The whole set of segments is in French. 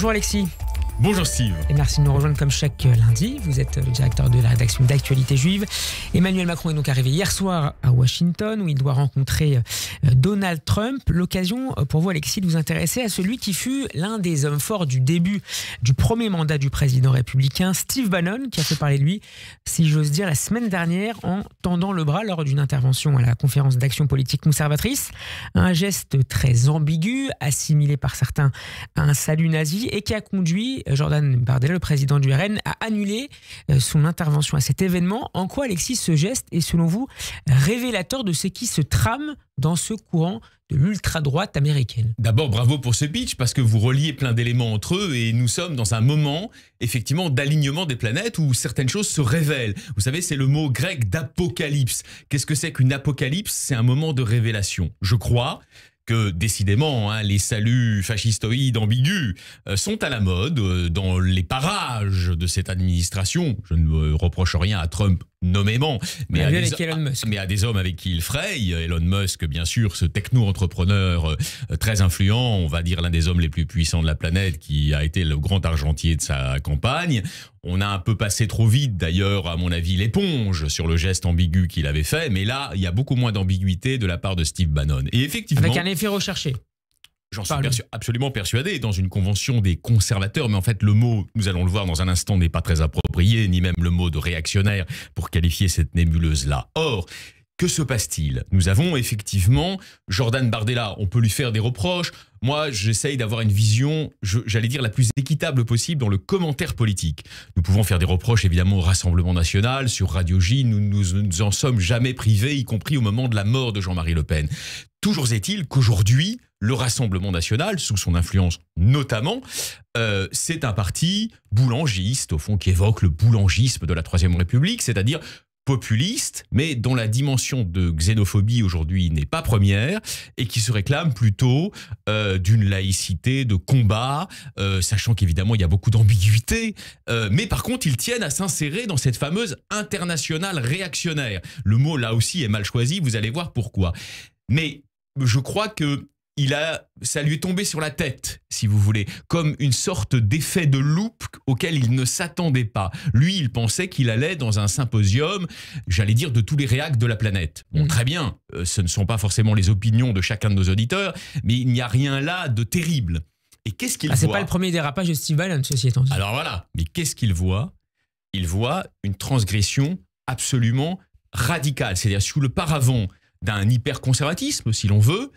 Bonjour Alexis. Bonjour Steve. Et merci de nous rejoindre comme chaque lundi. Vous êtes le directeur de la rédaction d'Actualité Juive. Emmanuel Macron est donc arrivé hier soir à Washington où il doit rencontrer Donald Trump. L'occasion pour vous Alexis de vous intéresser à celui qui fut l'un des hommes forts du début du premier mandat du président républicain, Steve Bannon, qui a fait parler de lui, si j'ose dire, la semaine dernière en tendant le bras lors d'une intervention à la conférence d'action politique conservatrice. Un geste très ambigu, assimilé par certains à un salut nazi et qui a conduit Jordan Bardella, le président du RN, a annulé son intervention à cet événement. En quoi, Alexis, ce geste est selon vous révélateur de ce qui se trame dans ce courant de l'ultra-droite américaine? D'abord, bravo pour ce pitch, parce que vous reliez plein d'éléments entre eux et nous sommes dans un moment, effectivement, d'alignement des planètes où certaines choses se révèlent. Vous savez, c'est le mot grec d'apocalypse. Qu'est-ce que c'est qu'une apocalypse? C'est un moment de révélation. Je crois que décidément, les saluts fascistoïdes ambigus sont à la mode dans les parages de cette administration. Je ne reproche rien à Trump nommément, mais à des hommes avec qui il fraye. Elon Musk, bien sûr, ce techno-entrepreneur très influent, on va dire l'un des hommes les plus puissants de la planète, qui a été le grand argentier de sa campagne. On a un peu passé trop vite, d'ailleurs, à mon avis, l'éponge sur le geste ambigu qu'il avait fait, mais là, il y a beaucoup moins d'ambiguïté de la part de Steve Bannon. Et effectivement, avec un effet recherché. J'en suis absolument persuadé, dans une convention des conservateurs, mais en fait le mot, nous allons le voir dans un instant, n'est pas très approprié, ni même le mot de réactionnaire pour qualifier cette nébuleuse-là. Or, que se passe-t-il? Nous avons effectivement Jordan Bardella, on peut lui faire des reproches. Moi, j'essaye d'avoir une vision, j'allais dire, la plus équitable possible dans le commentaire politique. Nous pouvons faire des reproches, évidemment, au Rassemblement National, sur Radio J, nous nous en sommes jamais privés, y compris au moment de la mort de Jean-Marie Le Pen. Toujours est-il qu'aujourd'hui, le Rassemblement National, sous son influence notamment, c'est un parti boulangiste, au fond, qui évoque le boulangisme de la Troisième République, c'est-à-dire populiste, mais dont la dimension de xénophobie aujourd'hui n'est pas première, et qui se réclame plutôt d'une laïcité de combat, sachant qu'évidemment il y a beaucoup d'ambiguïté, mais par contre ils tiennent à s'insérer dans cette fameuse internationale réactionnaire. Le mot là aussi est mal choisi, vous allez voir pourquoi. Mais je crois que ça lui est tombé sur la tête, si vous voulez, comme une sorte d'effet de loupe auquel il ne s'attendait pas. Lui, il pensait qu'il allait dans un symposium, j'allais dire, de tous les réacs de la planète. Bon, très bien, ce ne sont pas forcément les opinions de chacun de nos auditeurs, mais il n'y a rien là de terrible. Et qu'est-ce qu'il voit? C'est pas le premier dérapage de Steve Bannon, ceci étant dit. Alors voilà, mais qu'est-ce qu'il voit? Il voit une transgression absolument radicale, c'est-à-dire sous le paravent d'un hyper-conservatisme, si l'on veut,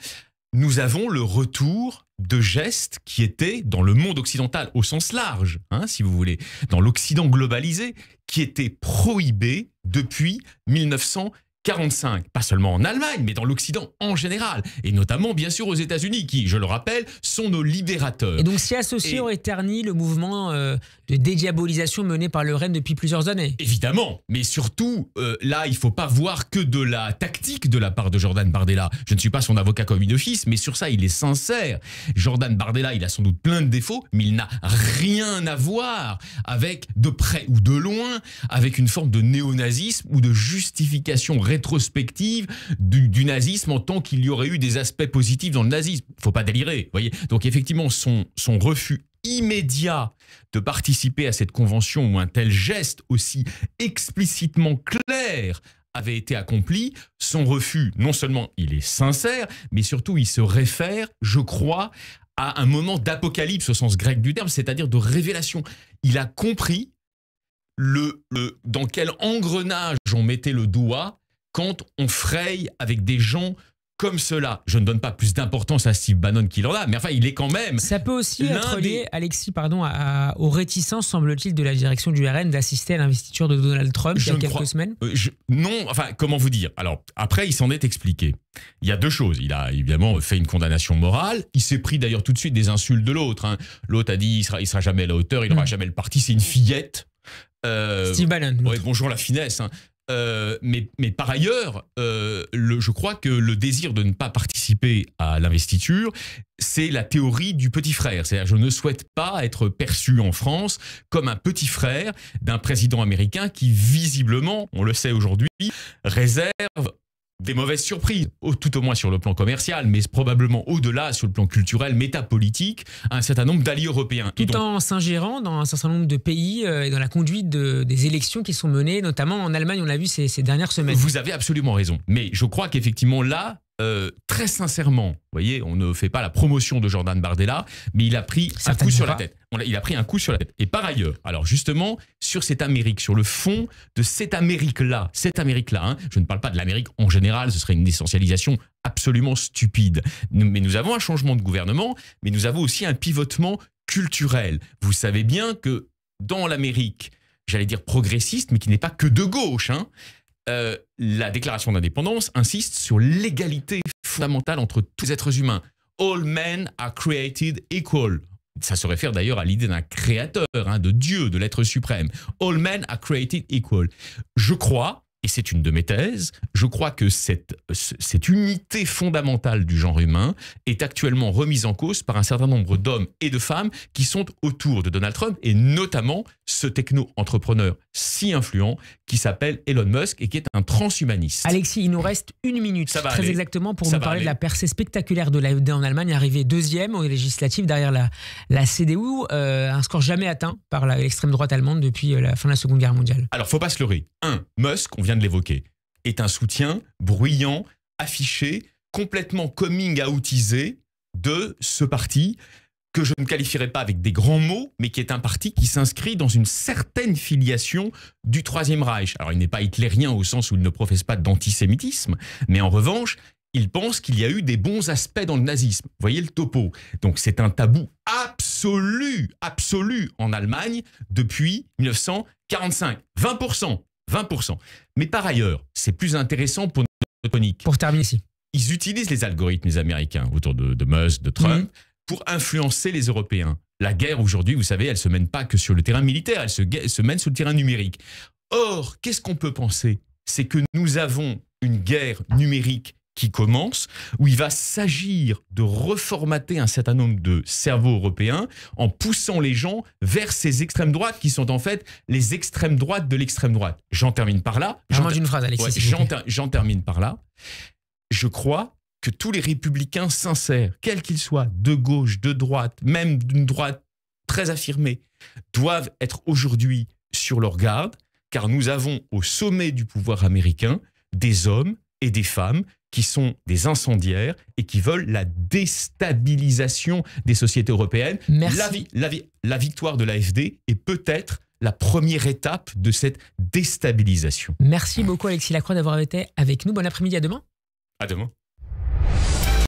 nous avons le retour de gestes qui étaient dans le monde occidental, au sens large, si vous voulez, dans l'Occident globalisé, qui étaient prohibés depuis 1945. Pas seulement en Allemagne, mais dans l'Occident en général. Et notamment, bien sûr, aux États-Unis, qui, je le rappelle, sont nos libérateurs. Et donc, s'y associer aurait terni le mouvement de dédiabolisation mené par le RN depuis plusieurs années. Évidemment, mais surtout, là, il ne faut pas voir que de la tactique de la part de Jordan Bardella. Je ne suis pas son avocat commis d'office, mais sur ça, il est sincère. Jordan Bardella, il a sans doute plein de défauts, mais il n'a rien à voir avec, de près ou de loin, avec une forme de néonazisme ou de justification rétrospective du nazisme en tant qu'il y aurait eu des aspects positifs dans le nazisme. Il ne faut pas délirer, voyez. Donc effectivement, son refus immédiat de participer à cette convention où un tel geste aussi explicitement clair avait été accompli, son refus, non seulement il est sincère, mais surtout il se réfère, je crois, à un moment d'apocalypse au sens grec du terme, c'est-à-dire de révélation. Il a compris dans quel engrenage on mettait le doigt quand on fraye avec des gens comme cela. Je ne donne pas plus d'importance à Steve Bannon qu'il en a, mais enfin, il est quand même... Ça peut aussi être lié, Alexis, aux réticences, semble-t-il, de la direction du RN d'assister à l'investiture de Donald Trump il y a quelques semaines. Non, enfin, comment vous dire? Alors, après, il s'en est expliqué. Il y a deux choses. Il a évidemment fait une condamnation morale. Il s'est pris d'ailleurs tout de suite des insultes de l'autre. L'autre a dit il sera jamais à la hauteur, il n'aura jamais le parti, c'est une fillette. Steve Bannon. Ouais, bonjour la finesse. Mais par ailleurs, je crois que le désir de ne pas participer à l'investiture, c'est la théorie du petit frère. C'est-à-dire, je ne souhaite pas être perçu en France comme un petit frère d'un président américain qui, visiblement, on le sait aujourd'hui, réserve des mauvaises surprises, tout au moins sur le plan commercial, mais probablement au-delà sur le plan culturel, métapolitique, un certain nombre d'alliés européens. Tout en s'ingérant dans un certain nombre de pays et dans la conduite des élections qui sont menées, notamment en Allemagne, on l'a vu ces dernières semaines. Vous avez absolument raison. Mais je crois qu'effectivement là, très sincèrement, vous voyez, on ne fait pas la promotion de Jordan Bardella, mais il a pris un coup sur la tête. Il a pris un coup sur la tête. Et par ailleurs, alors justement, sur cette Amérique, sur le fond de cette Amérique-là, je ne parle pas de l'Amérique en général, ce serait une essentialisation absolument stupide. Mais nous avons un changement de gouvernement, mais nous avons aussi un pivotement culturel. Vous savez bien que dans l'Amérique, j'allais dire progressiste, mais qui n'est pas que de gauche, la déclaration d'indépendance insiste sur l'égalité fondamentale entre tous les êtres humains. All men are created equal. Ça se réfère d'ailleurs à l'idée d'un créateur, de Dieu, de l'être suprême. All men are created equal. Je crois, et c'est une de mes thèses, je crois que cette unité fondamentale du genre humain est actuellement remise en cause par un certain nombre d'hommes et de femmes qui sont autour de Donald Trump, et notamment ce techno-entrepreneur si influent qui s'appelle Elon Musk et qui est un transhumaniste. Alexis, il nous reste 1 minute, très exactement, pour nous parler de la percée spectaculaire de l'AfD en Allemagne, arrivée 2e aux législatives derrière la CDU, un score jamais atteint par l'extrême droite allemande depuis la fin de la Seconde Guerre mondiale. Alors, faut pas se leurrer. Musk, on vient de l'évoquer, est un soutien bruyant, affiché, complètement coming-outisé de ce parti que je ne qualifierais pas avec des grands mots, mais qui est un parti qui s'inscrit dans une certaine filiation du Troisième Reich. Alors, il n'est pas hitlérien au sens où il ne professe pas d'antisémitisme, mais en revanche, il pense qu'il y a eu des bons aspects dans le nazisme. Vous voyez le topo. Donc, c'est un tabou absolu en Allemagne depuis 1945. 20%. Mais par ailleurs, c'est plus intéressant pour notre chronique. Pour terminer ici. Ils utilisent les algorithmes, les Américains, autour de Musk, de Trump, pour influencer les Européens. La guerre, aujourd'hui, vous savez, elle ne se mène pas que sur le terrain militaire, elle se mène sur le terrain numérique. Or, qu'est-ce qu'on peut penser? C'est que nous avons une guerre numérique qui commence, où il va s'agir de reformater un certain nombre de cerveaux européens en poussant les gens vers ces extrêmes droites qui sont en fait les extrêmes droites de l'extrême droite. J'en termine par là. Une phrase, Alexis. J'en termine par là. Je crois que tous les républicains sincères, quels qu'ils soient, de gauche, de droite, même d'une droite très affirmée, doivent être aujourd'hui sur leur garde, car nous avons au sommet du pouvoir américain des hommes et des femmes qui sont des incendiaires et qui veulent la déstabilisation des sociétés européennes. Merci. La victoire de l'AfD est peut-être la première étape de cette déstabilisation. Merci beaucoup Alexis Lacroix d'avoir été avec nous. Bon après-midi, à demain. À demain.